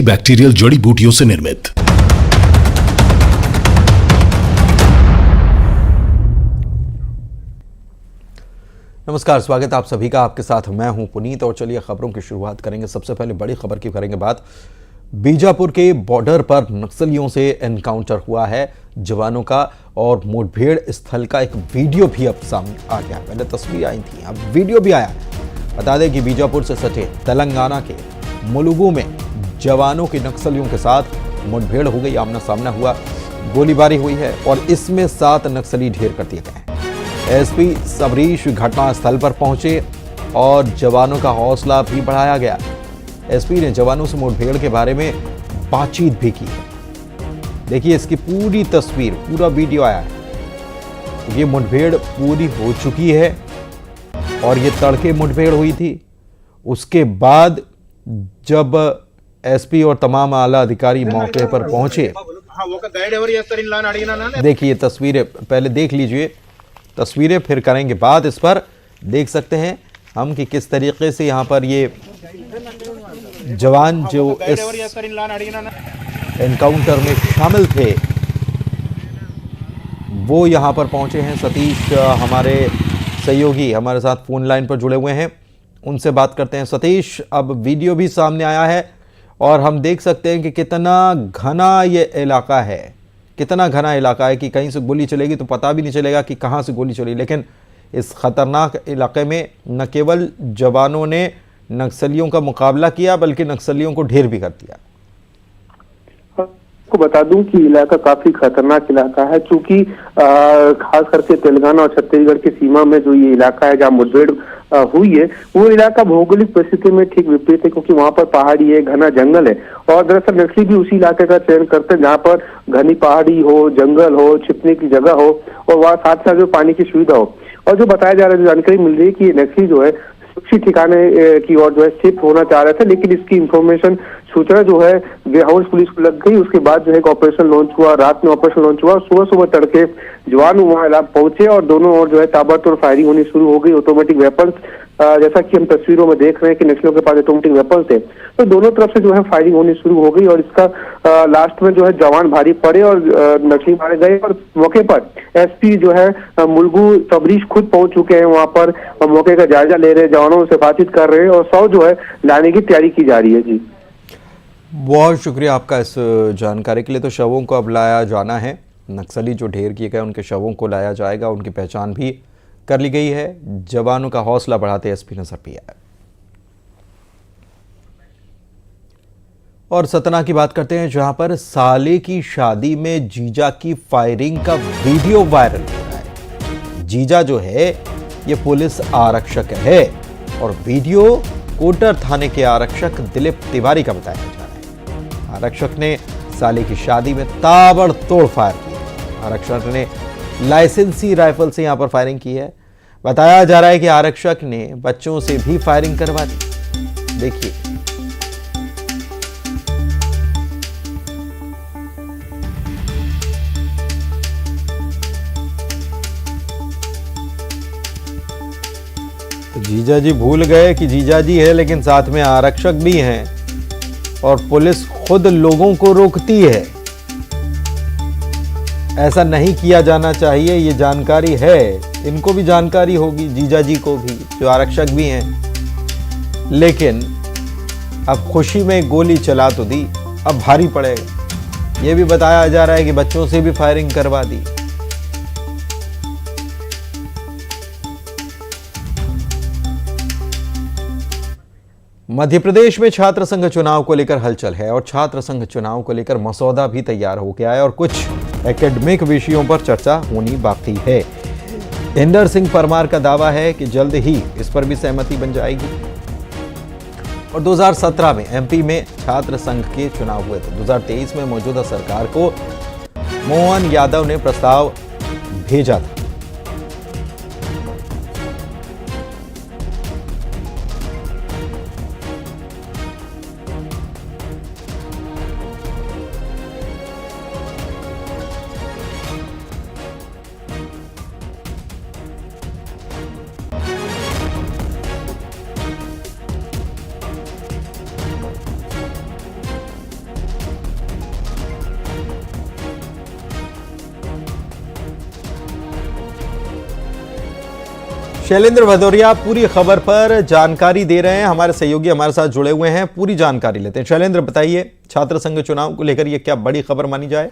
Bacterial जड़ी बूटियों से निर्मित। नमस्कार, स्वागत है आप सभी का। आपके साथ मैं हूं पुनीत और चलिए खबरों की शुरुआत करेंगे। सबसे पहले बड़ी खबर की करेंगे बात। बीजापुर के बॉर्डर पर नक्सलियों से एनकाउंटर हुआ है जवानों का और मुठभेड़ स्थल का एक वीडियो भी अब सामने आ गया। पहले तस्वीर आई थी, अब वीडियो भी आया है। बता दें कि बीजापुर से सटे तेलंगाना के मुलुगु में जवानों की नक्सलियों के साथ मुठभेड़ हो गई, आमना सामना हुआ, गोलीबारी हुई है और इसमें 7 नक्सली ढेर कर दिए गए हैं। एसपी सबरीश घटनास्थल पर पहुंचे और जवानों का हौसला भी बढ़ाया गया। एसपी ने जवानों से मुठभेड़ के बारे में बातचीत भी की। देखिए इसकी पूरी तस्वीर, पूरा वीडियो आया है। ये मुठभेड़ पूरी हो चुकी है और ये तड़के मुठभेड़ हुई थी। उसके बाद जब एसपी और तमाम आला अधिकारी मौके पर पहुंचे, देखिए तस्वीरें पहले देख लीजिए, तस्वीरें फिर करेंगे बात इस पर। देख सकते हैं हम कि किस तरीके से यहाँ पर ये जवान जो इस एनकाउंटर में शामिल थे वो यहाँ पर पहुंचे हैं। सतीश हमारे सहयोगी हमारे साथ फोन लाइन पर जुड़े हुए हैं, उनसे बात करते हैं। सतीश, अब वीडियो भी सामने आया है और हम देख सकते हैं कि कितना घना ये इलाका है, कितना घना इलाका है कि कहीं से गोली चलेगी तो पता भी नहीं चलेगा कि कहाँ से गोली चली। लेकिन इस खतरनाक इलाके में न केवल जवानों ने नक्सलियों का मुकाबला किया बल्कि नक्सलियों को ढेर भी कर दिया। आपको बता दूं कि इलाका काफी खतरनाक इलाका है, क्योंकि खास करके तेलंगाना और छत्तीसगढ़ की सीमा में जो ये इलाका है जहाँ मुठभेड़ हुई है, वो इलाका भौगोलिक परिस्थिति में ठीक विपरीत है, क्योंकि वहां पर पहाड़ी है, घना जंगल है। और दरअसल नक्सली भी उसी इलाके का चयन करते हैं जहाँ पर घनी पहाड़ी हो, जंगल हो, छिपने की जगह हो और वहाँ साथ साथ जो पानी की सुविधा हो। और जो बताया जा रहा है, जो जानकारी मिल रही है कि नक्सली जो है सुरक्षित ठिकाने की ओर जो है शिफ्ट होना चाह रहे थे, लेकिन इसकी इंफॉर्मेशन सूचना जो है वेयर हाउस पुलिस को लग गई। उसके बाद जो है ऑपरेशन लॉन्च हुआ, रात में ऑपरेशन लॉन्च हुआ, सुबह सुबह तड़के जवान वहां पहुंचे और दोनों ओर जो है ताबड़तोड़ फायरिंग होनी शुरू हो गई। ऑटोमेटिक वेपन्स, जैसा कि हम तस्वीरों में देख रहे हैं कि नक्सलियों के पास ऑटोमेटिक वेपन्स थे, तो दोनों तरफ से जो है फायरिंग होनी शुरू हो गई और इसका लास्ट में जो है जवान भारी पड़े और नक्सली मारे गए। और मौके पर एसपी जो है मुलुगु सबरीश खुद पहुंच चुके हैं वहां पर, मौके का जायजा ले रहे हैं, जवानों से बातचीत कर रहे हैं और 100 जो है लाने की तैयारी की जा रही है। जी बहुत शुक्रिया आपका इस जानकारी के लिए। तो शवों को अब लाया जाना है, नक्सली जो ढेर किए गए उनके शवों को लाया जाएगा, उनकी पहचान भी कर ली गई है। जवानों का हौसला बढ़ाते एसपी नजर भी आया। और सतना की बात करते हैं, जहां पर साले की शादी में जीजा की फायरिंग का वीडियो वायरल हो रहा है। जीजा जो है ये पुलिस आरक्षक है और वीडियो कोटर थाने के आरक्षक दिलीप तिवारी का बताया जा रहा है। आरक्षक ने साले की शादी में ताबड़तोड़ फायर किया। आरक्षक ने लाइसेंसी राइफल से यहां पर फायरिंग की है। बताया जा रहा है कि आरक्षक ने बच्चों से भी फायरिंग करवा दी। देखिए तो जीजा जी भूल गए कि जीजा जी है, लेकिन साथ में आरक्षक भी हैं और पुलिस खुद लोगों को रोकती है। ऐसा नहीं किया जाना चाहिए, ये जानकारी है, इनको भी जानकारी होगी, जीजा जी को भी, जो आरक्षक भी हैं। लेकिन अब खुशी में गोली चला तो दी, अब भारी पड़ेगा। ये भी बताया जा रहा है कि बच्चों से भी फायरिंग करवा दी। मध्य प्रदेश में छात्र संघ चुनाव को लेकर हलचल है और छात्र संघ चुनाव को लेकर मसौदा भी तैयार हो गया है और कुछ एकेडमिक विषयों पर चर्चा होनी बाकी है। इंदर सिंह परमार का दावा है कि जल्द ही इस पर भी सहमति बन जाएगी। और 2017 में एमपी में छात्र संघ के चुनाव हुए थे। 2023 में मौजूदा सरकार को मोहन यादव ने प्रस्ताव भेजा था। शैलेंद्र भदौरिया पूरी खबर पर जानकारी दे रहे हैं, हमारे सहयोगी हमारे साथ जुड़े हुए हैं, पूरी जानकारी लेते हैं। शैलेंद्र बताइए, छात्र संघ चुनाव को लेकर ये क्या बड़ी खबर मानी जाए?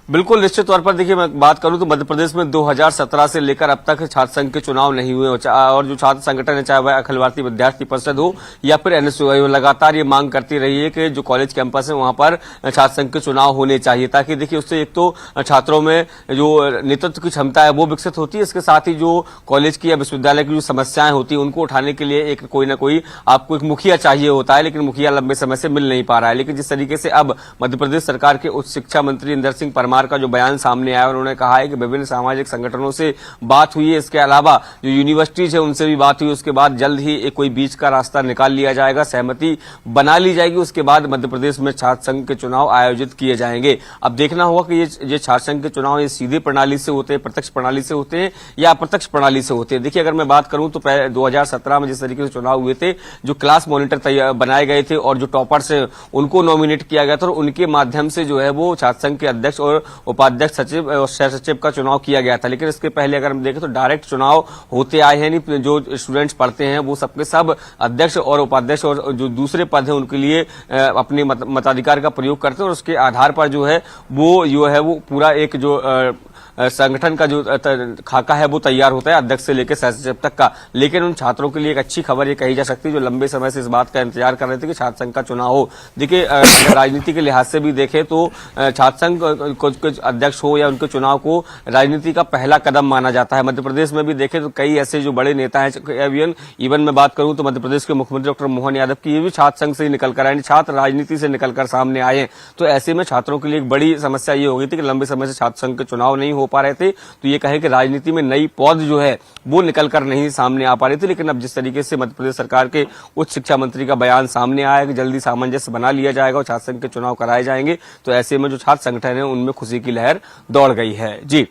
बिल्कुल, निश्चित तौर पर देखिए, मैं बात करूं तो मध्य प्रदेश में 2017 से लेकर अब तक छात्र संघ के चुनाव नहीं हुए और जो छात्र संगठन है, चाहे वह अखिल भारतीय विद्यार्थी परिषद हो या फिर एनएसयूआई हो, लगातार ये मांग करती रही है कि जो कॉलेज कैंपस है वहां पर छात्र संघ के चुनाव होने चाहिए, ताकि देखिए उससे एक तो छात्रों में जो नेतृत्व की क्षमता है वो विकसित होती है, इसके साथ ही जो कॉलेज की या विश्वविद्यालय की जो समस्याएं होती है उनको उठाने के लिए एक कोई ना कोई आपको एक मुखिया चाहिए होता है, लेकिन मुखिया लंबे समय से मिल नहीं पा रहा है। लेकिन जिस तरीके से अब मध्य प्रदेश सरकार के उच्च शिक्षा मंत्री इंदर सिंह परमार का जो बयान सामने आया, उन्होंने कहा है कि विभिन्न सामाजिक संगठनों से बात हुई है, इसके अलावा जो यूनिवर्सिटीज है उनसे भी बात हुई, उसके बाद जल्द ही एक कोई बीच का रास्ता निकाल लिया जाएगा, सहमति बना ली जाएगी, उसके बाद मध्य प्रदेश में छात्र संघ के चुनाव आयोजित किए जाएंगे। अब देखना होगा कि ये छात्र संघ के चुनाव ये सीधे प्रणाली से होते हैं, प्रत्यक्ष प्रणाली से होते हैं या अप्रत्यक्ष प्रणाली से होते हैं। देखिए, अगर मैं बात करूं तो 2017 में जिस तरीके से चुनाव हुए थे, जो क्लास मॉनिटर बनाए गए थे और जो टॉपर्स है उनको नॉमिनेट किया गया था और उनके माध्यम से जो है वो छात्र संघ के अध्यक्ष और उपाध्यक्ष सचिव और सह सचिव का चुनाव किया गया था। लेकिन इसके पहले अगर हम देखें तो डायरेक्ट चुनाव होते आए हैं, नहीं जो स्टूडेंट्स पढ़ते हैं वो सबके सब अध्यक्ष और उपाध्यक्ष और जो दूसरे पद हैं उनके लिए अपने मताधिकार का प्रयोग करते हैं और उसके आधार पर जो है वो पूरा एक जो संगठन का जो खाका है वो तैयार होता है, अध्यक्ष से लेकर सह सचिव तक का। लेकिन उन छात्रों के लिए एक अच्छी खबर ये कही जा सकती है जो लंबे समय से इस बात का इंतजार कर रहे थे कि छात्र संघ का चुनाव हो। देखिए, राजनीति के लिहाज से भी देखें तो छात्र संघ कुछ अध्यक्ष हो या उनके चुनाव को राजनीति का पहला कदम माना जाता है। मध्य प्रदेश में भी देखें तो कई ऐसे जो बड़े नेता हैं, इवन मैं बात करूं तो मध्य प्रदेश के मुख्यमंत्री डॉक्टर मोहन यादव की, ये भी छात्र संघ से ही निकलकर आए, छात्र राजनीति से निकलकर सामने आए हैं। तो ऐसे में छात्रों के लिए एक बड़ी समस्या ये हो गई थी कि लंबे समय से छात्र संघ के चुनाव नहीं हो पा रहे थे, तो ये कहे कि राजनीति में नई पौध जो है वो निकलकर नहीं सामने आ पा रही थी। लेकिन अब जिस तरीके से मध्य प्रदेश सरकार के उच्च शिक्षा मंत्री का बयान सामने आया कि जल्दी सामंजस्य बना लिया जाएगा और छात्र संघ के चुनाव कराए जाएंगे, तो ऐसे में जो छात्र संगठन है उनमें खुशी की लहर दौड़ गई है। जी,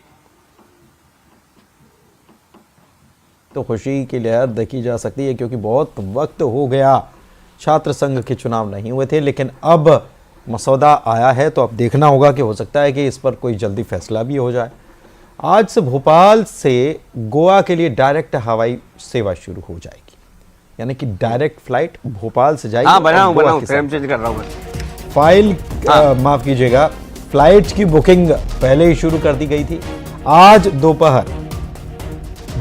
तो खुशी की लहर देखी जा सकती है क्योंकि बहुत वक्त हो गया छात्र संघ के चुनाव नहीं हुए थे, लेकिन अब मसौदा आया है तो अब देखना होगा कि हो सकता है कि इस पर कोई जल्दी फैसला भी हो जाए। आज से भोपाल से गोवा के लिए डायरेक्ट हवाई सेवा शुरू हो जाएगी, यानी कि डायरेक्ट फ्लाइट भोपाल से जाएगी। बनाऊं फ्रेम चेंज कर रहा हूं फाइल माफ कीजिएगा, फ्लाइट की बुकिंग पहले ही शुरू कर दी गई थी। आज दोपहर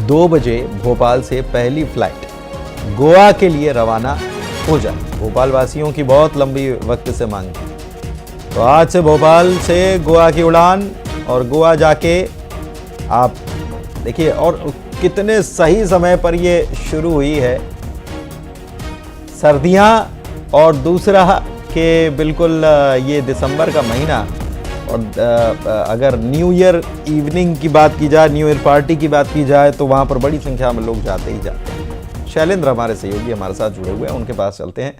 2 बजे भोपाल से पहली फ्लाइट गोवा के लिए रवाना हो जाए। भोपाल वासियों की बहुत लंबी वक्त से मांग थी, तो आज से भोपाल से गोवा की उड़ान और गोवा जाके आप देखिए, और कितने सही समय पर ये शुरू हुई है, सर्दियां और दूसरा के बिल्कुल ये दिसंबर का महीना, और अगर न्यू ईयर इवनिंग की बात की जाए, न्यू ईयर पार्टी की बात की जाए, तो वहाँ पर बड़ी संख्या में लोग जाते ही जाते हैं। शैलेंद्र हमारे सहयोगी हमारे साथ जुड़े हुए हैं, उनके पास चलते हैं।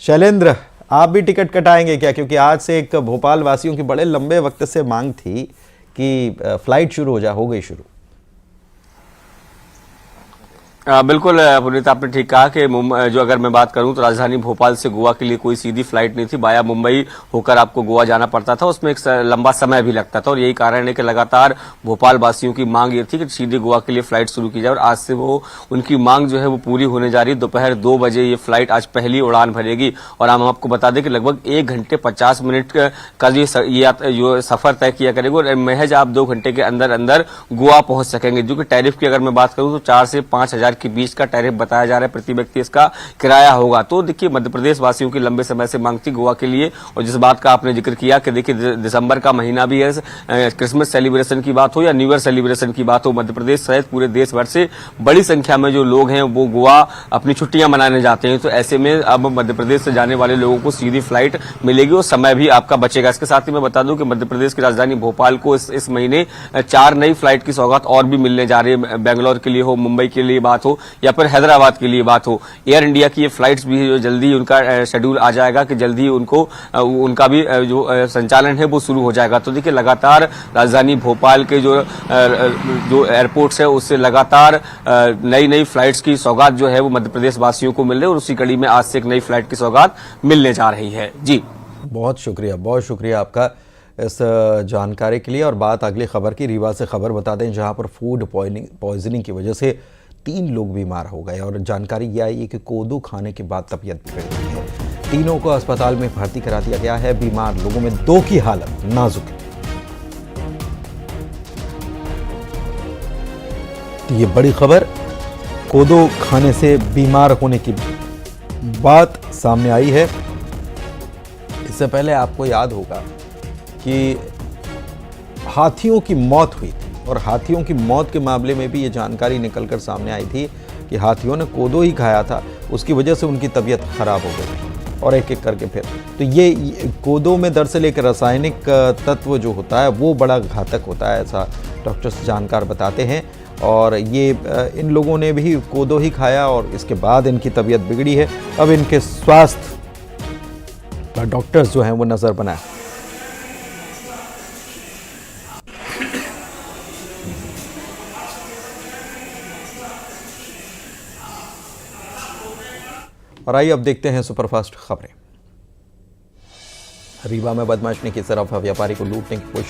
शैलेंद्र, आप भी टिकट कटाएंगे क्या? क्योंकि आज से एक भोपाल वासियों की बड़े लंबे वक्त से मांग थी कि फ्लाइट शुरू हो गई शुरू। बिल्कुल पुनीत, आपने ठीक कहा कि जो अगर मैं बात करूं तो राजधानी भोपाल से गोवा के लिए कोई सीधी फ्लाइट नहीं थी, बाया मुंबई होकर आपको गोवा जाना पड़ता था, उसमें एक लंबा समय भी लगता था और यही कारण है कि लगातार भोपाल वासियों की मांग ये थी कि सीधे गोवा के लिए फ्लाइट शुरू की जाए और आज से वो उनकी मांग जो है वो पूरी होने जा रही है। दोपहर 2 बजे ये फ्लाइट आज पहली उड़ान भरेगी और हम आपको बता दें कि लगभग 1 घंटे 50 मिनट का जो सफर तय किया करेगा और महज आप 2 घंटे के अंदर अंदर गोवा पहुंच सकेंगे। जो कि टैरिफ की अगर मैं बात करूं तो 4 से 5 हजार के बीच का टैरिफ बताया जा रहा है, प्रति व्यक्ति इसका किराया होगा। तो देखिए, मध्य प्रदेश वासियों की लंबे समय से मांग थी गोवा के लिए, और जिस बात का आपने जिक्र किया कि देखिए दिसंबर का महीना भी है, क्रिसमस सेलिब्रेशन की बात हो या न्यू ईयर सेलिब्रेशन की बात हो, मध्य प्रदेश सहित पूरे देश भर से बड़ी संख्या में जो लोग हैं वो गोवा अपनी छुट्टियां मनाने जाते हैं। तो ऐसे में अब मध्य प्रदेश से जाने वाले लोगों को सीधी फ्लाइट मिलेगी और समय भी आपका बचेगा। इसके साथ ही मैं बता दूं कि मध्य प्रदेश की राजधानी भोपाल को इस महीने 4 नई फ्लाइट की सौगात और भी मिलने जा रही है। बेंगलोर के लिए हो, मुंबई के लिए बात हो या फिर हैदराबाद के लिए बात हो, एयर इंडिया की ये फ्लाइट्स भी जो जल्दी उनका शेड्यूल आ जाएगा कि जल्दी उनका भी जो संचालन है वो शुरू हो जाएगा। तो देखिए, लगातार राजधानी भोपाल के जो एयरपोर्ट्स है उससे लगातार नई फ्लाइट्स की सौगात जो है वो मध्य प्रदेश वासियों को मिल रही है और उसी कड़ी में आज से एक नई फ्लाइट की सौगात मिलने जा रही है। जी, बहुत शुक्रिया आपका इस जानकारी के लिए। और बात अगली खबर की, रीवा से खबर बता दें जहां पर फूड पॉइजनिंग की वजह से 3 लोग बीमार हो गए और जानकारी यह आई है कि कोदो खाने के बाद तबीयत बिगड़ गई है। तीनों को अस्पताल में भर्ती करा दिया गया है। बीमार लोगों में 2 की हालत नाजुक है। तो ये बड़ी खबर कोदो खाने से बीमार होने की बात सामने आई है। इससे पहले आपको याद होगा कि हाथियों की मौत हुई थी और हाथियों की मौत के मामले में भी ये जानकारी निकलकर सामने आई थी कि हाथियों ने कोदो ही खाया था, उसकी वजह से उनकी तबीयत खराब हो गई और एक एक करके फिर तो ये कोदो में दरअसल एक रासायनिक तत्व जो होता है वो बड़ा घातक होता है, ऐसा डॉक्टर्स जानकार बताते हैं। और ये इन लोगों ने भी कोदो ही खाया और इसके बाद इनकी तबीयत बिगड़ी है। अब इनके स्वास्थ्य पर डॉक्टर्स जो हैं वो नजर बनाए। और आइए अब देखते हैं सुपरफास्ट खबरें। रीवा में बदमाश ने की तरफ व्यापारी को लूटने की कोशिश